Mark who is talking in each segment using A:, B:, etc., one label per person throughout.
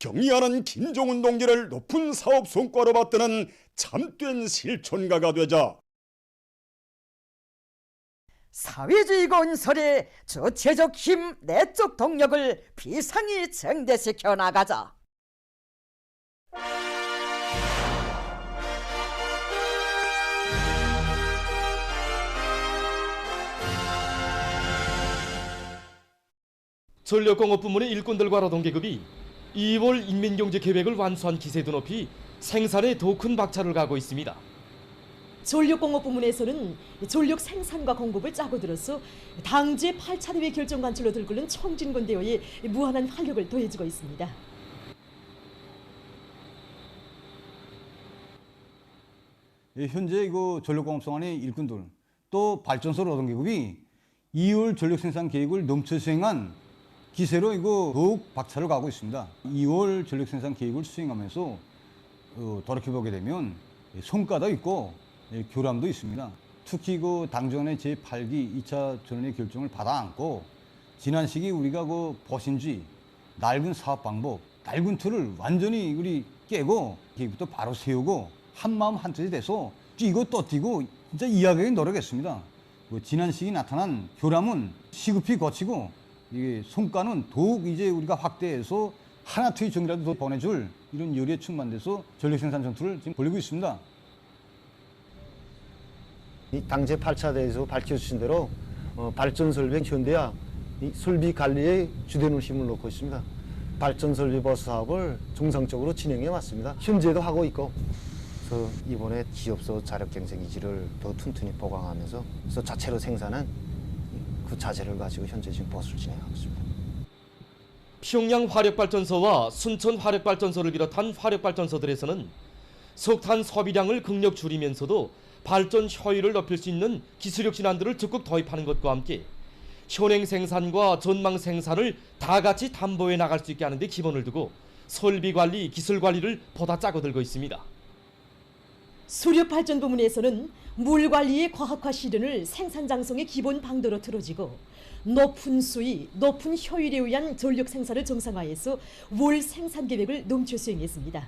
A: 경의하는 김종훈 동지를 높은 사업 성과로 받드는 참된 실천가가 되자
B: 사회주의 건설의 주체적 힘, 내적 동력을 비상히 증대시켜 나가자.
C: 전력공업 부문의 일꾼들과 노동계급이 2월 인민경제계획을 완수한 기세도 높이 생산에 더 큰 박차를 가고 있습니다.
D: 전력공업 부문에서는 전력 생산과 공급을 짜고 들어서 당주의 8차 대회 결정 관철로 들끓는 청진군 대회에 무한한 활력을 더해주고 있습니다.
E: 현재 전력공업성안의 일꾼들 또 발전소 노동계급이 2월 전력 생산 계획을 넘쳐 수행한 기세로 더욱 박차를 가고 있습니다. 2월 전력 생산 계획을 수행하면서 돌이켜보게 되면 성과도 있고 교람도 있습니다. 특히 당정의 제8기 2차 전원의 결정을 받아 안고 지난 시기 우리가 보신주의, 낡은 사업 방법, 낡은 틀을 완전히 우리 깨고 계획부터 바로 세우고 한마음 한뜻이 돼서 뛰고 또 뛰고 진짜 이야기하기 노력했습니다. 지난 시기 나타난 교람은 시급히 거치고 이게 성과는 더욱 이제 우리가 확대해서 하나 트의 정이라도 더 보내줄 이런 열의에 충만돼서 전력 생산 전투를 지금 벌이고 있습니다.
F: 이 당제 8차 대회에서 밝혀주신 대로 발전 설비 현대화 이 설비 관리에 주된 힘을 놓고 있습니다. 발전 설비 버스 사업을 정상적으로 진행해 왔습니다. 현재도 하고 있고, 그래서 이번에 기업소 자력 경쟁 기지를 더 튼튼히 보강하면서 그래서 자체로 생산한 그 자재를 가지고 현재 지금 버스를 진행하고 있습니다.
C: 평양 화력발전소와 순천 화력발전소를 비롯한 화력발전소들에서는 석탄 소비량을 극력 줄이면서도 발전 효율을 높일 수 있는 기술력 진안들을 적극 도입하는 것과 함께 현행 생산과 전망 생산을 다 같이 담보해 나갈 수 있게 하는 데 기본을 두고 설비 관리, 기술 관리를 보다 짜고 들고 있습니다.
D: 수력발전 부문에서는 물 관리의 과학화 실현을 생산 장성의 기본 방도로 틀어지고 높은 수위, 높은 효율에 의한 전력 생산을 정상화해서 월 생산 계획을 넘쳐 수행했습니다.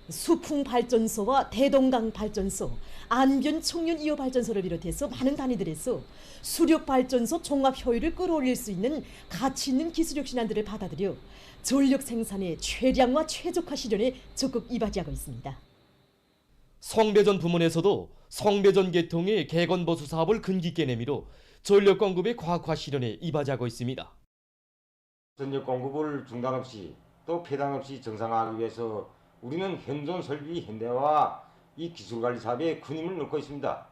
D: 수풍발전소와 대동강 발전소, 안변 청년 2호 발전소를 비롯해서 많은 단위들에서 수력발전소 종합 효율을 끌어올릴 수 있는 가치 있는 기술력 신안들을 받아들여 전력 생산의 최량화 최적화 실현에 적극 이바지하고 있습니다.
C: 송배전 부문에서도 송배전 계통의 개건보수 사업을 근기있게 내밀어 전력 공급의 과학화 실현에 이바지하고 있습니다.
G: 전력 공급을 중단 없이 또 폐단 없이 정상화하기 위해서 우리는 현존 설비 현대화와 이 기술관리 사업에 큰 힘을 넣고 있습니다.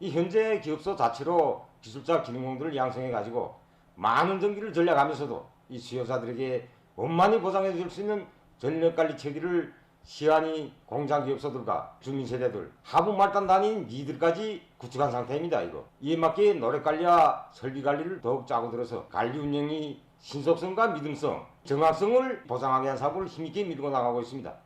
G: 이 현재 기업소 자체로 기술자 기능공들을 양성해 가지고 많은 전기를 전략하면서도 이 수요자들에게 원만히 보장해 줄 수 있는 전력관리 체계를 시안이 공장 기업소들과 주민세대들, 하부 말단 단위인 니들까지 구축한 상태입니다. 이에 맞게 노력관리와 설비관리를 더욱 짜고 들어서 관리 운영이 신속성과 믿음성, 정확성을 보장하게 한 사업을 힘있게 밀고 나가고 있습니다.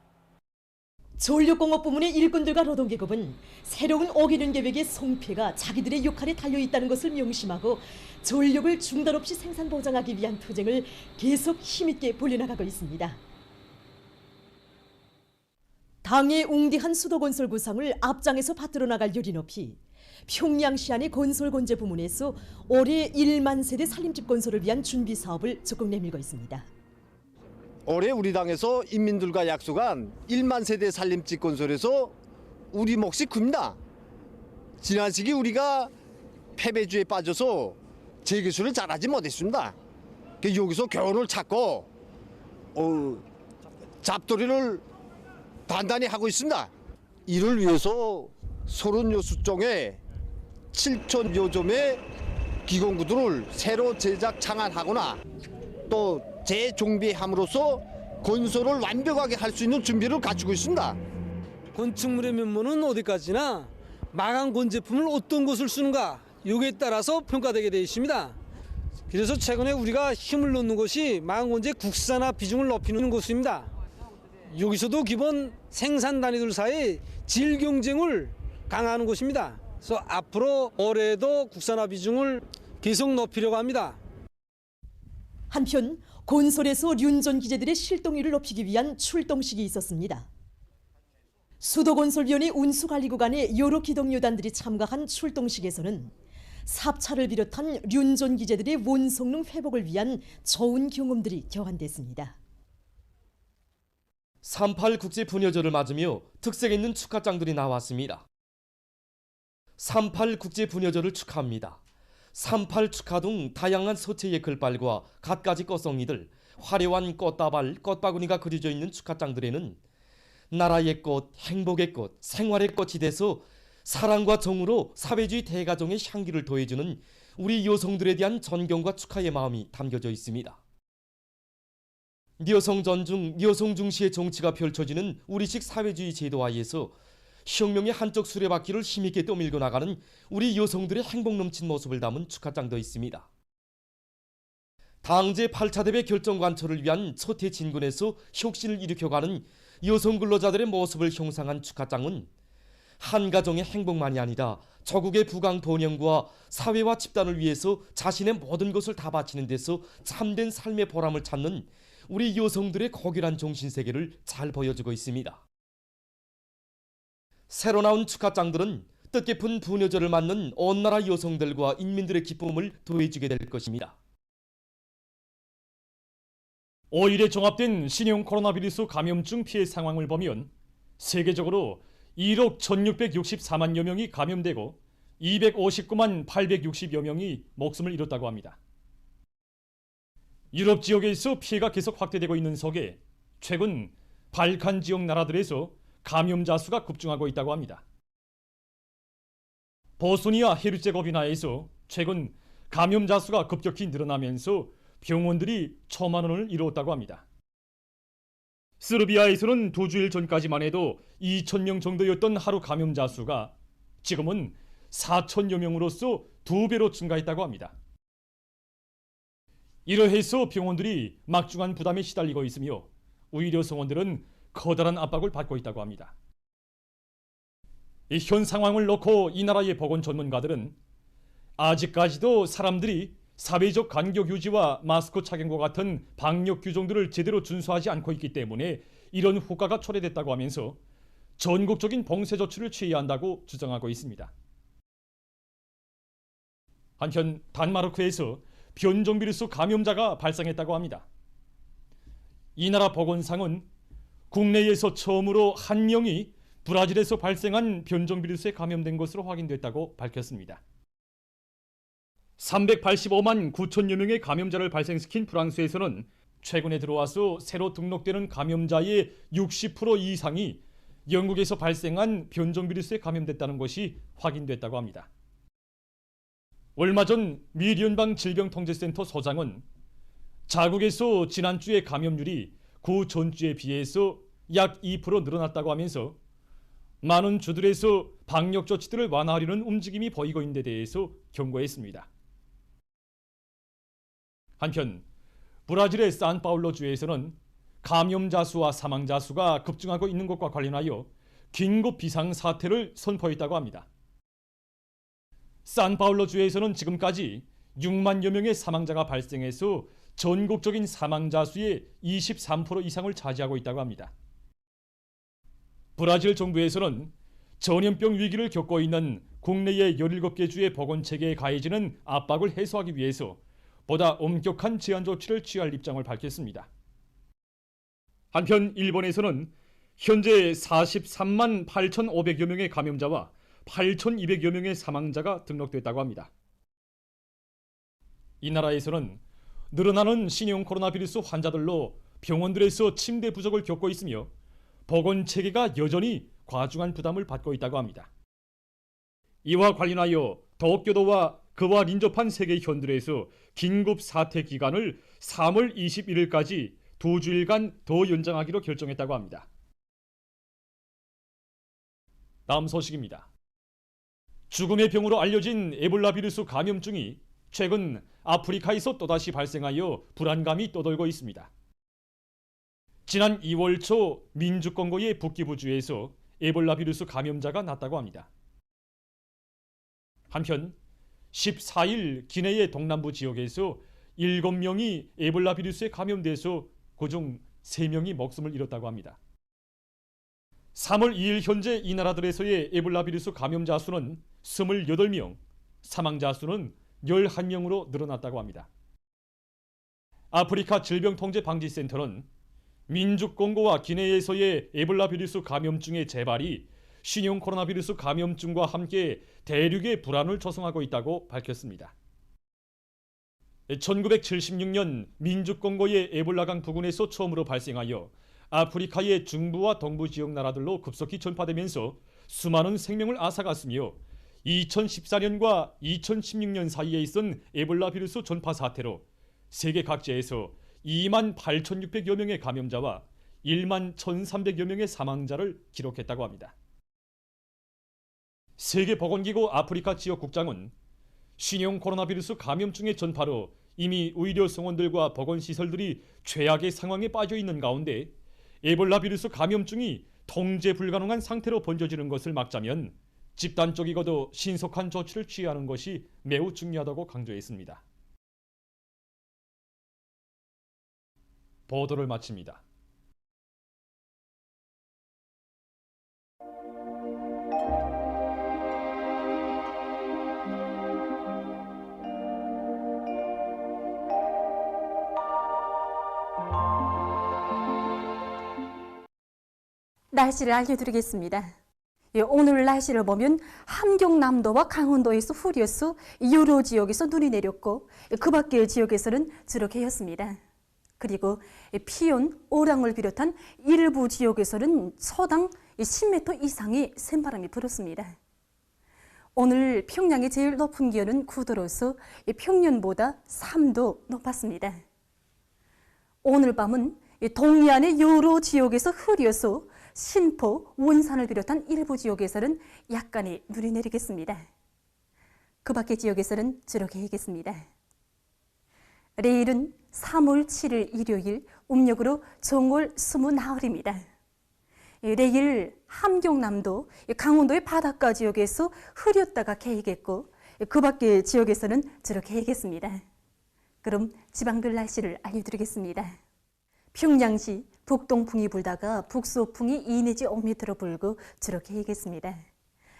D: 전력공업 부문의 일꾼들과 노동계급은 새로운 5개년 계획의 성패가 자기들의 역할에 달려있다는 것을 명심하고 전력을 중단 없이 생산 보장하기 위한 투쟁을 계속 힘있게 벌여나가고 있습니다. 당의 웅대한 수도건설 구상을 앞장에서 받들어 나갈 열이 높이 평양시안의 건설건재 부문에서 올해 1만 세대 살림집 건설을 위한 준비 사업을 적극 내밀고 있습니다.
H: 올해 우리 당에서 인민들과 약속한 1만 세대 살림집 건설에서 우리 몫이 큽니다. 지난 시기 우리가 패배주에 빠져서 재기술을 잘하지 못했습니다. 여기서 교훈을 찾고 잡돌이를 단단히 하고 있습니다. 이를 위해서 36종의 7,000여 점의 기공구들을 새로 제작 창안하거나 또 재종비함으로써 건설을 완벽하게 할 수 있는 준비를 갖추고 있습니다.
I: 건축물의 면모는 어디까지나 마감건 제품을 어떤 것을 쓰는가 여기에 따라서 평가되게 되어 있습니다. 그래서 최근에 우리가 힘을 넣는 것이 마감건재 국산화 비중을 높이는 것입니다. 여기서도 기본 생산 단위들 사이 질 경쟁을 강화하는 것입니다. 그래서 앞으로 올해도 국산화 비중을 계속 높이려고 합니다.
D: 한편 곤솔에서 륜전 기재들의 실동률을 높이기 위한 출동식이 있었습니다. 수도건설위원회 운수관리구간의 여러 기동요단들이 참가한 출동식에서는 삽차를 비롯한 륜전 기재들의 원성능 회복을 위한 좋은 경험들이 교환됐습니다.
C: 38 국제 분여절을 맞으며 특색 있는 축하장들이 나왔습니다. 38 국제 분여절을 축하합니다. 38 축하 등 다양한 서체의 글발과 갖가지 꽃송이들, 화려한 꽃다발, 꽃바구니가 그려져 있는 축하장들에는 나라의 꽃, 행복의 꽃, 생활의 꽃이 돼서 사랑과 정으로 사회주의 대가정의 향기를 더해주는 우리 여성들에 대한 존경과 축하의 마음이 담겨져 있습니다. 여성 존중, 여성 중시의 정치가 펼쳐지는 우리식 사회주의 제도화에서 혁명의 한쪽 수레바퀴를 힘있게 떠밀고 나가는 우리 여성들의 행복 넘친 모습을 담은 축하장도 있습니다. 당제 8차 대회 결정 관철을 위한 서태 진군에서 혁신을 일으켜가는 여성 근로자들의 모습을 형상한 축하장은 한 가정의 행복만이 아니라 조국의 부강 번영과 사회와 집단을 위해서 자신의 모든 것을 다 바치는 데서 참된 삶의 보람을 찾는 우리 여성들의 고결한 정신세계를 잘 보여주고 있습니다. 새로 나온 축하장들은 뜻깊은 분여절을 맞는 온 나라 여성들과 인민들의 기쁨을 더해주게 될 것입니다.
J: 5일에 종합된 신형 코로나 바이러스 감염증 피해 상황을 보면 세계적으로 1억 1664만여 명이 감염되고 259만 860여 명이 목숨을 잃었다고 합니다. 유럽 지역에서 피해가 계속 확대되고 있는 속에 최근 발칸 지역 나라들에서 감염자 수가 급증하고 있다고 합니다. 보스니아 헤르체고비나에서 최근 감염자 수가 급격히 늘어나면서 병원들이 1,000만 원을 이루었다고 합니다. 스르비아에서는 2주일 전까지만 해도 2,000명 정도였던 하루 감염자 수가 지금은 4,000여 명으로서 2배로 증가했다고 합니다. 이러해서 병원들이 막중한 부담에 시달리고 있으며 오히려 성원들은 커다란 압박을 받고 있다고 합니다. 이 현 상황을 놓고 이 나라의 보건 전문가들은 아직까지도 사람들이 사회적 간격 유지와 마스크 착용과 같은 방역 규정들을 제대로 준수하지 않고 있기 때문에 이런 효과가 초래됐다고 하면서 전국적인 봉쇄 조치를 취해야 한다고 주장하고 있습니다. 한편 단마르크에서 변종 비루스 감염자가 발생했다고 합니다. 이 나라 보건상은 국내에서 처음으로 한 명이 브라질에서 발생한 변종 비루스에 감염된 것으로 확인됐다고 밝혔습니다. 385만 9천여 명의 감염자를 발생시킨 프랑스에서는 최근에 들어와서 새로 등록되는 감염자의 60% 이상이 영국에서 발생한 변종 비루스에 감염됐다는 것이 확인됐다고 합니다. 얼마 전 미 연방질병통제센터 소장은 자국에서 지난주에 감염률이 그 전주에 비해서 약 2% 늘어났다고 하면서 많은 주들에서 방역 조치들을 완화하려는 움직임이 보이고 있는 데 대해서 경고했습니다. 한편 브라질의 산파울로 주에서는 감염자 수와 사망자 수가 급증하고 있는 것과 관련하여 긴급 비상사태를 선포했다고 합니다. 산파울로 주에서는 지금까지 6만여 명의 사망자가 발생해서 전국적인 사망자 수의 23% 이상을 차지하고 있다고 합니다. 브라질 정부에서는 전염병 위기를 겪고 있는 국내의 17개 주의 보건체계에 가해지는 압박을 해소하기 위해서 보다 엄격한 제한 조치를 취할 입장을 밝혔습니다. 한편 일본에서는 현재 43만 8,500여 명의 감염자와 8,200여 명의 사망자가 등록됐다고 합니다. 이 나라에서는 늘어나는 신형 코로나 바이러스 환자들로 병원들에서 침대 부족을 겪고 있으며 보건체계가 여전히 과중한 부담을 받고 있다고 합니다. 이와 관련하여 도쿄도와 그와 인접한 세계 현들에서 긴급 사태 기간을 3월 21일까지 2주일간 더 연장하기로 결정했다고 합니다. 다음 소식입니다. 죽음의 병으로 알려진 에볼라 비루스 감염증이 최근 아프리카에서 또다시 발생하여 불안감이 떠돌고 있습니다. 지난 2월 초 민주공고의 북기부주에서 에볼라 비루스 감염자가 났다고 합니다. 한편 14일 기네의 동남부 지역에서 7명이 에볼라 비루스에 감염돼서 그중 3명이 목숨을 잃었다고 합니다. 3월 2일 현재 이 나라들에서의 에볼라 비루스 감염자 수는 28명, 사망자 수는 11명으로 늘어났다고 합니다. 아프리카 질병통제방지센터는 민주공고와 기네에서의 에볼라 비루스 감염증의 재발이 신형 코로나 비루스 감염증과 함께 대륙의 불안을 조성하고 있다고 밝혔습니다. 1976년 민주공고의 에볼라강 부근에서 처음으로 발생하여 아프리카의 중부와 동부 지역 나라들로 급속히 전파되면서 수많은 생명을 앗아갔으며 2014년과 2016년 사이에 있은 에볼라 비루스 전파 사태로 세계 각지에서 28,600여 명의 감염자와 11,300여 명의 사망자를 기록했다고 합니다. 세계보건기구 아프리카 지역 국장은 신형 코로나 비루스 감염증의 전파로 이미 의료 성원들과 보건시설들이 최악의 상황에 빠져 있는 가운데 에볼라 비루스 감염증이 통제 불가능한 상태로 번져지는 것을 막자면 집단적이고도 신속한 조치를 취하는 것이 매우 중요하다고 강조했습니다. 보도를 마칩니다.
K: 날씨를 알려드리겠습니다. 오늘 날씨를 보면 함경남도와 강원도에서 흐렸고 여러 지역에서 눈이 내렸고 그 밖의 지역에서는 저렇게였습니다. 그리고 피온, 오랑을 비롯한 일부 지역에서는 초당 10m 이상의 샘바람이 불었습니다. 오늘 평양의 제일 높은 기온은 9도로서 평년보다 3도 높았습니다. 오늘 밤은 동해안의 여러 지역에서 흐려서 신포, 원산을 비롯한 일부 지역에서는 약간의 눈이 내리겠습니다. 그 밖의 지역에서는 저렇게 하겠습니다. 내일은 3월 7일 일요일, 음력으로 정월 20나흘입니다. 내일 함경남도, 강원도의 바닷가 지역에서 흐렸다가 개이겠고 그 밖의 지역에서는 저렇게 하겠습니다. 그럼 지방별 날씨를 알려드리겠습니다. 평양시 북동풍이 불다가 북소풍이 2 내지 5m로 불고 저렇게 하겠습니다.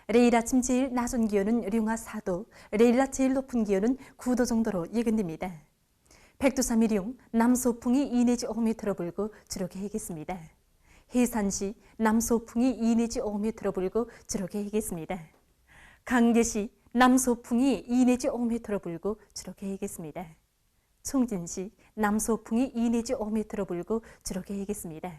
K: 내일 아침 제일 낮은 기온은 령화 4도, 내일 낮 제일 높은 기온은 9도 정도로 예견됩니다. 백두산 일용 남소풍이 2 내지 5m로 불고 저렇게 하겠습니다. 해산시 남소풍이 2 내지 5m로 불고 저렇게 하겠습니다. 강계시 남소풍이 2 내지 5m로 불고 저렇게 하겠습니다. 청진시 남소풍이 2 내지 5m로 불고 저렇게 하겠습니다.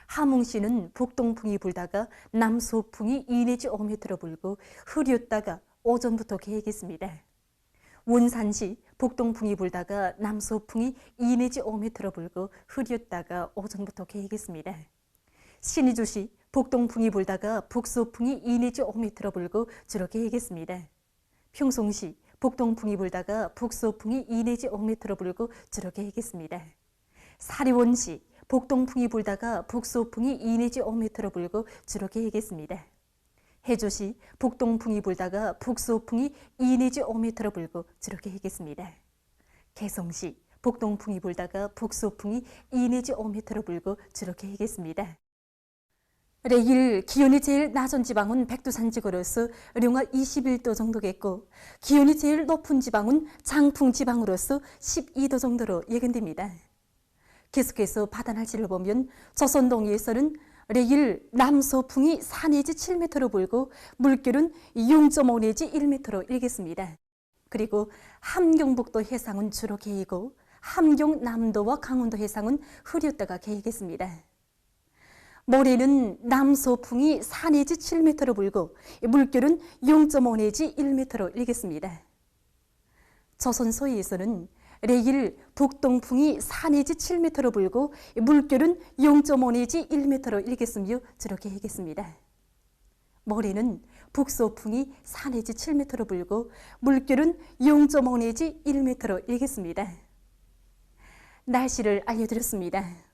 K: 함흥시는 북동풍이 불다가 남소풍이 2 내지 5m로 불고 흐렸다가 오전부터 개겠습니다. 원산시 북동풍이 불다가 남소풍이 2 내지 5m로 불고 흐렸다가 오전부터 개겠습니다. 신의주시 북동풍이 불다가 북소풍이 2 내지 5m로 불고 저렇게 하겠습니다. 평송시 북동풍이 불다가 북소풍이 2 내지 5m로 불고 저렇게 하겠습니다. 사리원시 북동풍이 불다가 북소풍이 2 내지 5m로 불고 저렇게 하겠습니다. 해조시 북동풍이 불다가 북소풍이 2 내지 5m로 불고 저렇게 하겠습니다. 개성시 북동풍이 불다가 북소풍이 2 내지 5m로 불고 저렇게 하겠습니다. 내일 기온이 제일 낮은 지방은 백두산 지구로서 령화 21도 정도겠고 기온이 제일 높은 지방은 장풍 지방으로서 12도 정도로 예견됩니다. 계속해서 바다 날씨를 보면 조선 동해에서는 내일 남소풍이 4 내지 7m로 불고 물결은 0.5 내지 1m로 일겠습니다. 그리고 함경북도 해상은 주로 개이고 함경남도와 강원도 해상은 흐렸다가 개이겠습니다. 모레는 남소풍이 4 내지 7m로 불고 물결은 0.5 내지 1m로 일겠습니다. 조선 서해에서는 내일 북동풍이 4 내지 7m로 불고 물결은 0.5 내지 1m로 일겠으며 저렇게 하겠습니다. 모레는 북소풍이 4 내지 7m로 불고 물결은 0.5 내지 1m로 일겠습니다. 날씨를 알려드렸습니다.